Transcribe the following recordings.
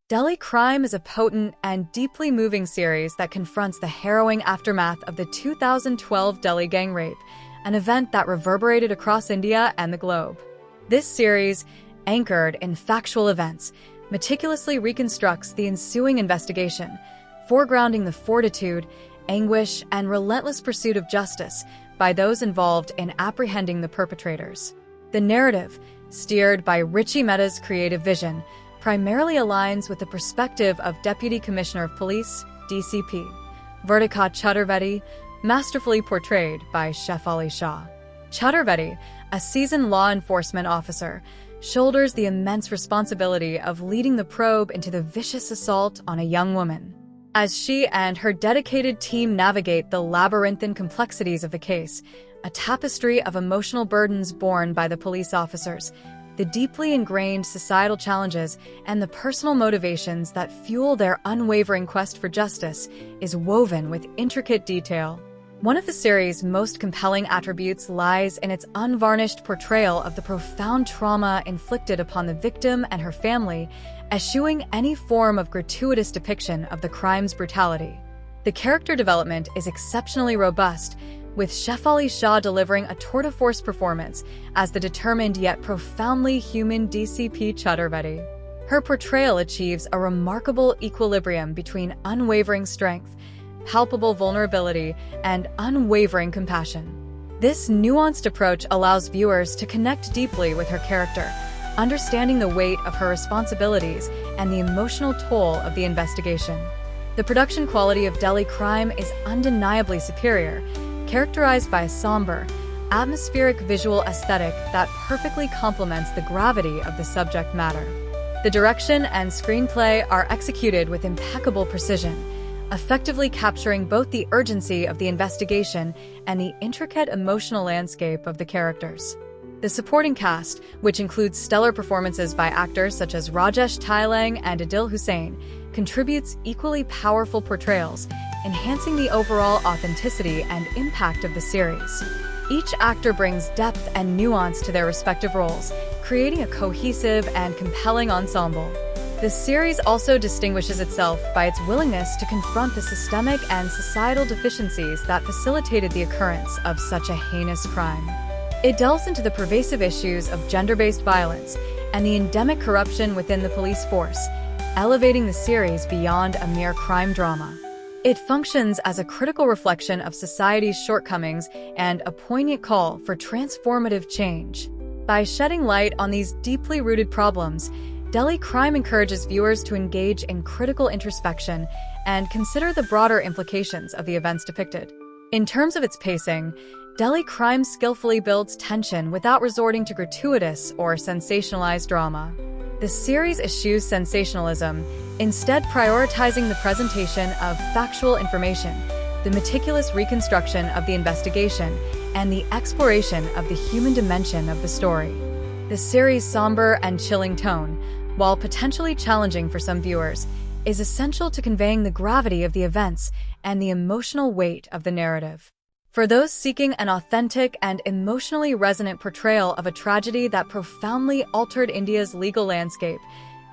Delhi Crime is a potent and deeply moving series that confronts the harrowing aftermath of the 2012 Delhi gang rape, an event that reverberated across India and the globe. This series, anchored in factual events, meticulously reconstructs the ensuing investigation, foregrounding the fortitude, anguish, and relentless pursuit of justice by those involved in apprehending the perpetrators. The narrative, steered by Richie Mehta's creative vision, primarily aligns with the perspective of Deputy Commissioner of Police, DCP Vartika Chaturvedi, masterfully portrayed by Shefali Shah. Chaturvedi, a seasoned law enforcement officer, shoulders the immense responsibility of leading the probe into the vicious assault on a young woman. As she and her dedicated team navigate the labyrinthine complexities of the case, a tapestry of emotional burdens borne by the police officers, the deeply ingrained societal challenges, and the personal motivations that fuel their unwavering quest for justice is woven with intricate detail. One of the series' most compelling attributes lies in its unvarnished portrayal of the profound trauma inflicted upon the victim and her family, eschewing any form of gratuitous depiction of the crime's brutality. The character development is exceptionally robust, with Shefali Shah delivering a tour-de-force performance as the determined yet profoundly human DCP Chaturvedi. Her portrayal achieves a remarkable equilibrium between unwavering strength, palpable vulnerability, and unwavering compassion. This nuanced approach allows viewers to connect deeply with her character, understanding the weight of her responsibilities and the emotional toll of the investigation. The production quality of Delhi Crime is undeniably superior, characterized by a somber, atmospheric visual aesthetic that perfectly complements the gravity of the subject matter. The direction and screenplay are executed with impeccable precision, effectively capturing both the urgency of the investigation and the intricate emotional landscape of the characters. The supporting cast, which includes stellar performances by actors such as Rajesh Thailang and Adil Hussain, contributes equally powerful portrayals, enhancing the overall authenticity and impact of the series. Each actor brings depth and nuance to their respective roles, creating a cohesive and compelling ensemble. The series also distinguishes itself by its willingness to confront the systemic and societal deficiencies that facilitated the occurrence of such a heinous crime. It delves into the pervasive issues of gender-based violence and the endemic corruption within the police force, elevating the series beyond a mere crime drama. It functions as a critical reflection of society's shortcomings and a poignant call for transformative change. By shedding light on these deeply rooted problems, Delhi Crime encourages viewers to engage in critical introspection and consider the broader implications of the events depicted. In terms of its pacing, Delhi Crime skillfully builds tension without resorting to gratuitous or sensationalized drama. The series eschews sensationalism, instead prioritizing the presentation of factual information, the meticulous reconstruction of the investigation, and the exploration of the human dimension of the story. The series' somber and chilling tone, while potentially challenging for some viewers, is essential to conveying the gravity of the events and the emotional weight of the narrative. For those seeking an authentic and emotionally resonant portrayal of a tragedy that profoundly altered India's legal landscape,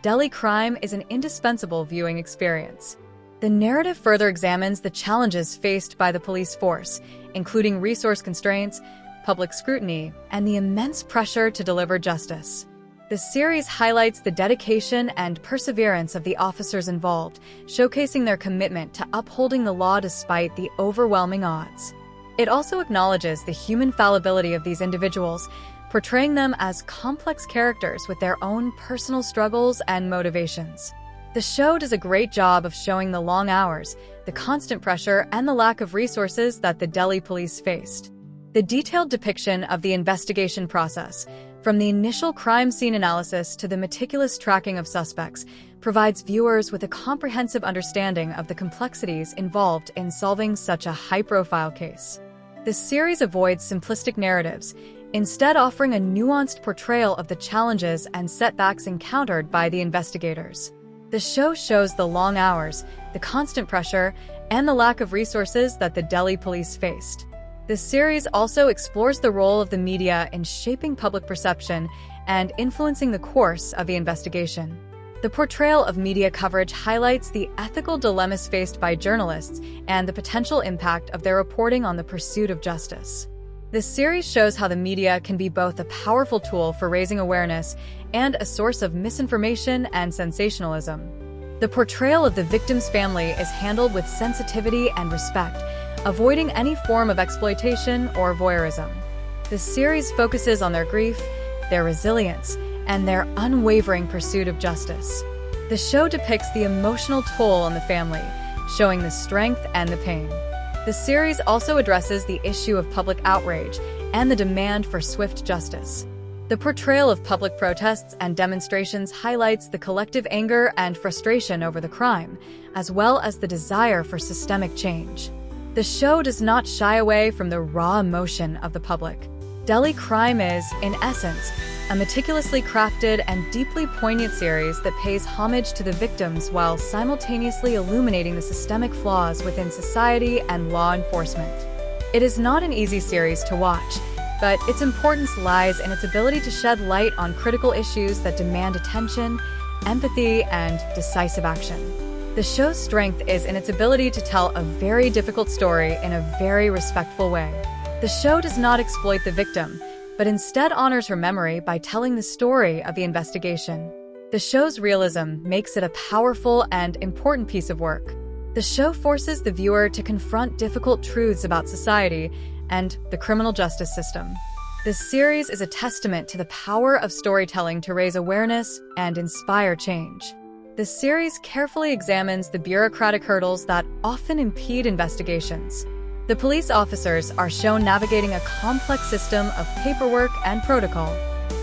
Delhi Crime is an indispensable viewing experience. The narrative further examines the challenges faced by the police force, including resource constraints, public scrutiny, and the immense pressure to deliver justice. The series highlights the dedication and perseverance of the officers involved, showcasing their commitment to upholding the law despite the overwhelming odds. It also acknowledges the human fallibility of these individuals, portraying them as complex characters with their own personal struggles and motivations. The show does a great job of showing the long hours, the constant pressure, and the lack of resources that the Delhi police faced. The detailed depiction of the investigation process, from the initial crime scene analysis to the meticulous tracking of suspects, provides viewers with a comprehensive understanding of the complexities involved in solving such a high-profile case. The series avoids simplistic narratives, instead offering a nuanced portrayal of the challenges and setbacks encountered by the investigators. The show shows the long hours, the constant pressure, and the lack of resources that the Delhi police faced. The series also explores the role of the media in shaping public perception and influencing the course of the investigation. The portrayal of media coverage highlights the ethical dilemmas faced by journalists and the potential impact of their reporting on the pursuit of justice. This series shows how the media can be both a powerful tool for raising awareness and a source of misinformation and sensationalism. The portrayal of the victim's family is handled with sensitivity and respect, avoiding any form of exploitation or voyeurism. The series focuses on their grief, their resilience, and their unwavering pursuit of justice. The show depicts the emotional toll on the family, showing the strength and the pain. The series also addresses the issue of public outrage and the demand for swift justice. The portrayal of public protests and demonstrations highlights the collective anger and frustration over the crime, as well as the desire for systemic change. The show does not shy away from the raw emotion of the public. Delhi Crime is, in essence, a meticulously crafted and deeply poignant series that pays homage to the victims while simultaneously illuminating the systemic flaws within society and law enforcement. It is not an easy series to watch, but its importance lies in its ability to shed light on critical issues that demand attention, empathy, and decisive action. The show's strength is in its ability to tell a very difficult story in a very respectful way. The show does not exploit the victim, but instead honors her memory by telling the story of the investigation. The show's realism makes it a powerful and important piece of work. The show forces the viewer to confront difficult truths about society and the criminal justice system. This series is a testament to the power of storytelling to raise awareness and inspire change. The series carefully examines the bureaucratic hurdles that often impede investigations. The police officers are shown navigating a complex system of paperwork and protocol.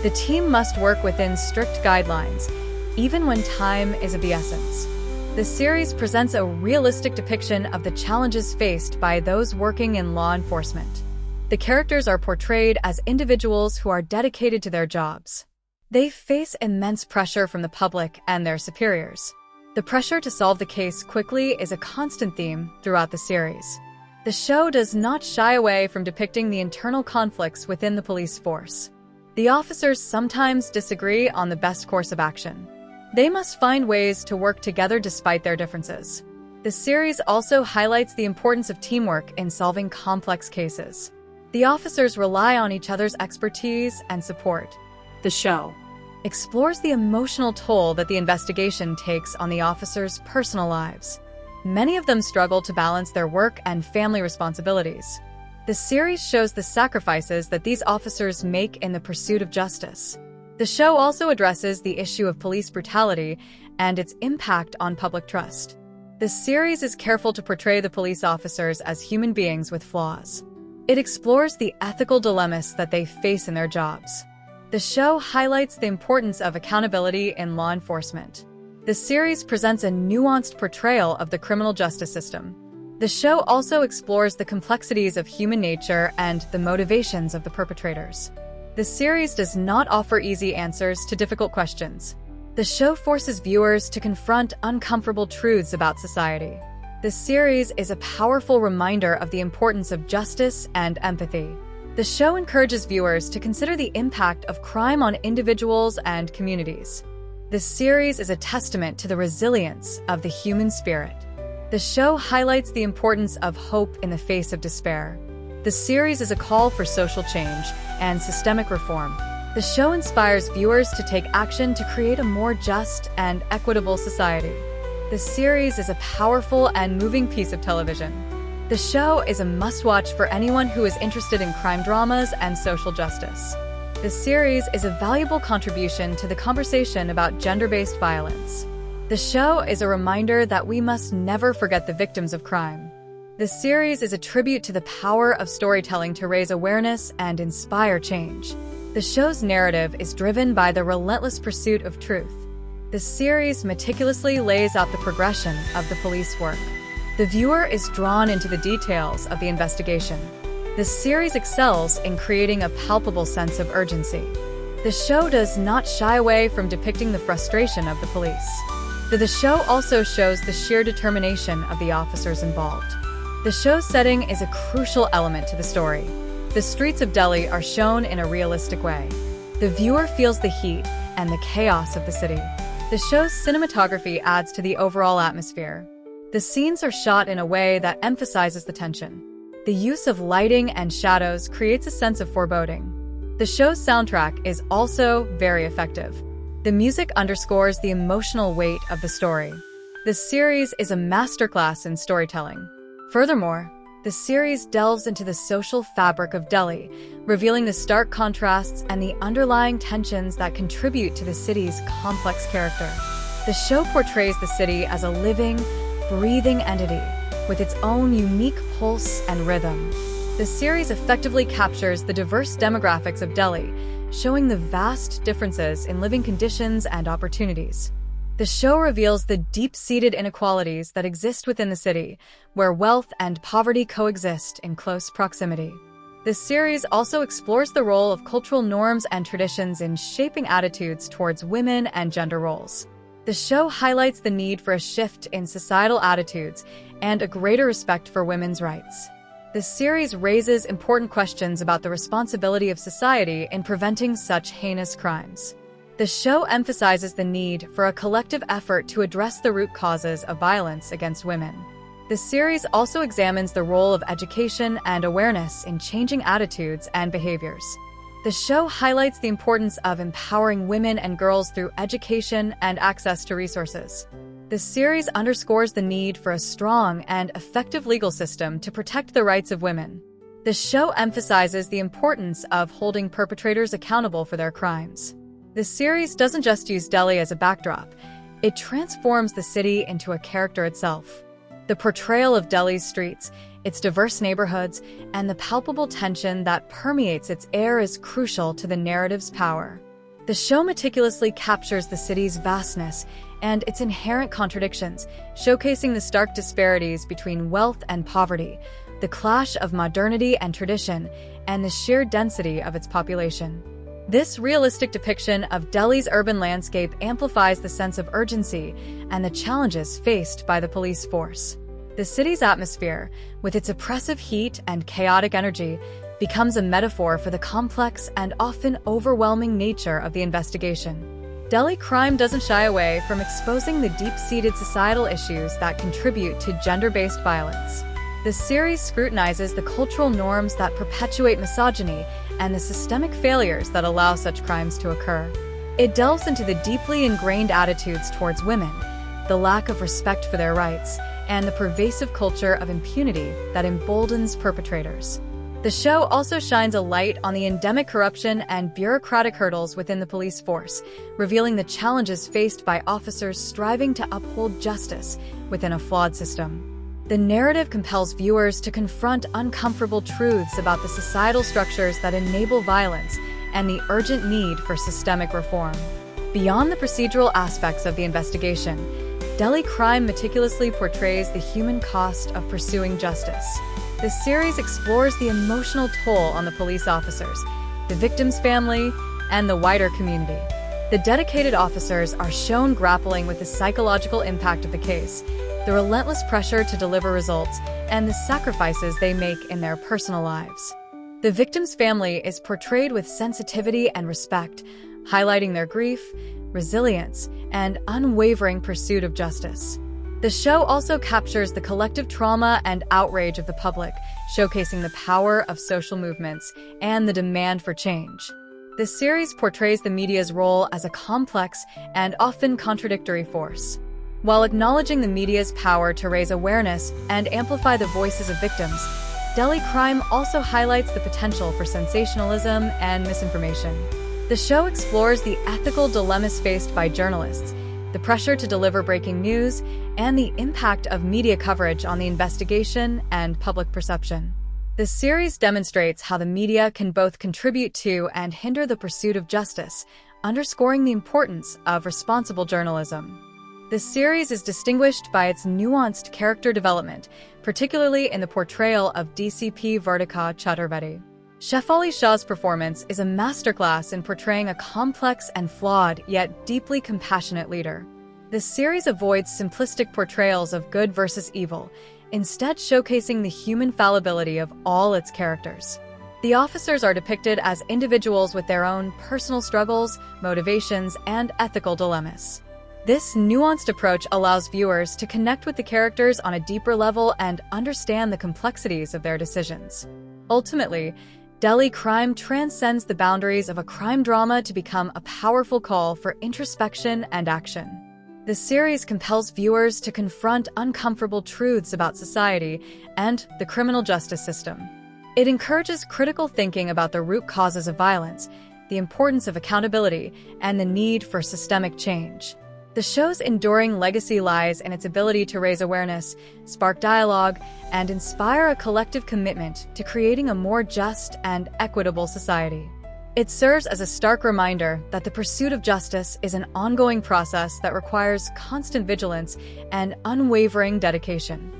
The team must work within strict guidelines, even when time is of the essence. The series presents a realistic depiction of the challenges faced by those working in law enforcement. The characters are portrayed as individuals who are dedicated to their jobs. They face immense pressure from the public and their superiors. The pressure to solve the case quickly is a constant theme throughout the series. The show does not shy away from depicting the internal conflicts within the police force. The officers sometimes disagree on the best course of action. They must find ways to work together despite their differences. The series also highlights the importance of teamwork in solving complex cases. The officers rely on each other's expertise and support. The show explores the emotional toll that the investigation takes on the officers' personal lives. Many of them struggle to balance their work and family responsibilities. The series shows the sacrifices that these officers make in the pursuit of justice. The show also addresses the issue of police brutality and its impact on public trust. The series is careful to portray the police officers as human beings with flaws. It explores the ethical dilemmas that they face in their jobs. The show highlights the importance of accountability in law enforcement. The series presents a nuanced portrayal of the criminal justice system. The show also explores the complexities of human nature and the motivations of the perpetrators. The series does not offer easy answers to difficult questions. The show forces viewers to confront uncomfortable truths about society. The series is a powerful reminder of the importance of justice and empathy. The show encourages viewers to consider the impact of crime on individuals and communities. This series is a testament to the resilience of the human spirit. The show highlights the importance of hope in the face of despair. The series is a call for social change and systemic reform. The show inspires viewers to take action to create a more just and equitable society. The series is a powerful and moving piece of television. The show is a must-watch for anyone who is interested in crime dramas and social justice. The series is a valuable contribution to the conversation about gender-based violence. The show is a reminder that we must never forget the victims of crime. The series is a tribute to the power of storytelling to raise awareness and inspire change. The show's narrative is driven by the relentless pursuit of truth. The series meticulously lays out the progression of the police work. The viewer is drawn into the details of the investigation. The series excels in creating a palpable sense of urgency. The show does not shy away from depicting the frustration of the police. The show also shows the sheer determination of the officers involved. The show's setting is a crucial element to the story. The streets of Delhi are shown in a realistic way. The viewer feels the heat and the chaos of the city. The show's cinematography adds to the overall atmosphere. The scenes are shot in a way that emphasizes the tension. The use of lighting and shadows creates a sense of foreboding. The show's soundtrack is also very effective. The music underscores the emotional weight of the story. The series is a masterclass in storytelling. Furthermore, the series delves into the social fabric of Delhi, revealing the stark contrasts and the underlying tensions that contribute to the city's complex character. The show portrays the city as a living, breathing entity with its own unique pulse and rhythm. The series effectively captures the diverse demographics of Delhi, showing the vast differences in living conditions and opportunities. The show reveals the deep-seated inequalities that exist within the city, where wealth and poverty coexist in close proximity. The series also explores the role of cultural norms and traditions in shaping attitudes towards women and gender roles. The show highlights the need for a shift in societal attitudes and a greater respect for women's rights. The series raises important questions about the responsibility of society in preventing such heinous crimes. The show emphasizes the need for a collective effort to address the root causes of violence against women. The series also examines the role of education and awareness in changing attitudes and behaviors. The show highlights the importance of empowering women and girls through education and access to resources. The series underscores the need for a strong and effective legal system to protect the rights of women. The show emphasizes the importance of holding perpetrators accountable for their crimes. The series doesn't just use Delhi as a backdrop, it transforms the city into a character itself. The portrayal of Delhi's streets, its diverse neighborhoods, and the palpable tension that permeates its air is crucial to the narrative's power. The show meticulously captures the city's vastness and its inherent contradictions, showcasing the stark disparities between wealth and poverty, the clash of modernity and tradition, and the sheer density of its population. This realistic depiction of Delhi's urban landscape amplifies the sense of urgency and the challenges faced by the police force. The city's atmosphere, with its oppressive heat and chaotic energy, becomes a metaphor for the complex and often overwhelming nature of the investigation. Delhi crime doesn't shy away from exposing the deep-seated societal issues that contribute to gender-based violence. The series scrutinizes the cultural norms that perpetuate misogyny and the systemic failures that allow such crimes to occur. It delves into the deeply ingrained attitudes towards women, the lack of respect for their rights, and the pervasive culture of impunity that emboldens perpetrators. The show also shines a light on the endemic corruption and bureaucratic hurdles within the police force, revealing the challenges faced by officers striving to uphold justice within a flawed system. The narrative compels viewers to confront uncomfortable truths about the societal structures that enable violence and the urgent need for systemic reform. Beyond the procedural aspects of the investigation, Delhi crime meticulously portrays the human cost of pursuing justice. The series explores the emotional toll on the police officers, the victim's family, and the wider community. The dedicated officers are shown grappling with the psychological impact of the case, the relentless pressure to deliver results, and the sacrifices they make in their personal lives. The victim's family is portrayed with sensitivity and respect, highlighting their grief, resilience, and unwavering pursuit of justice. The show also captures the collective trauma and outrage of the public, showcasing the power of social movements and the demand for change. The series portrays the media's role as a complex and often contradictory force. While acknowledging the media's power to raise awareness and amplify the voices of victims, Delhi crime also highlights the potential for sensationalism and misinformation. The show explores the ethical dilemmas faced by journalists, the pressure to deliver breaking news, and the impact of media coverage on the investigation and public perception. The series demonstrates how the media can both contribute to and hinder the pursuit of justice, underscoring the importance of responsible journalism. The series is distinguished by its nuanced character development, particularly in the portrayal of DCP Vartika Chaturvedi. Shefali Shah's performance is a masterclass in portraying a complex and flawed, yet deeply compassionate leader. The series avoids simplistic portrayals of good versus evil, instead showcasing the human fallibility of all its characters. The officers are depicted as individuals with their own personal struggles, motivations, and ethical dilemmas. This nuanced approach allows viewers to connect with the characters on a deeper level and understand the complexities of their decisions. Ultimately, Delhi Crime transcends the boundaries of a crime drama to become a powerful call for introspection and action. The series compels viewers to confront uncomfortable truths about society and the criminal justice system. It encourages critical thinking about the root causes of violence, the importance of accountability, and the need for systemic change. The show's enduring legacy lies in its ability to raise awareness, spark dialogue, and inspire a collective commitment to creating a more just and equitable society. It serves as a stark reminder that the pursuit of justice is an ongoing process that requires constant vigilance and unwavering dedication.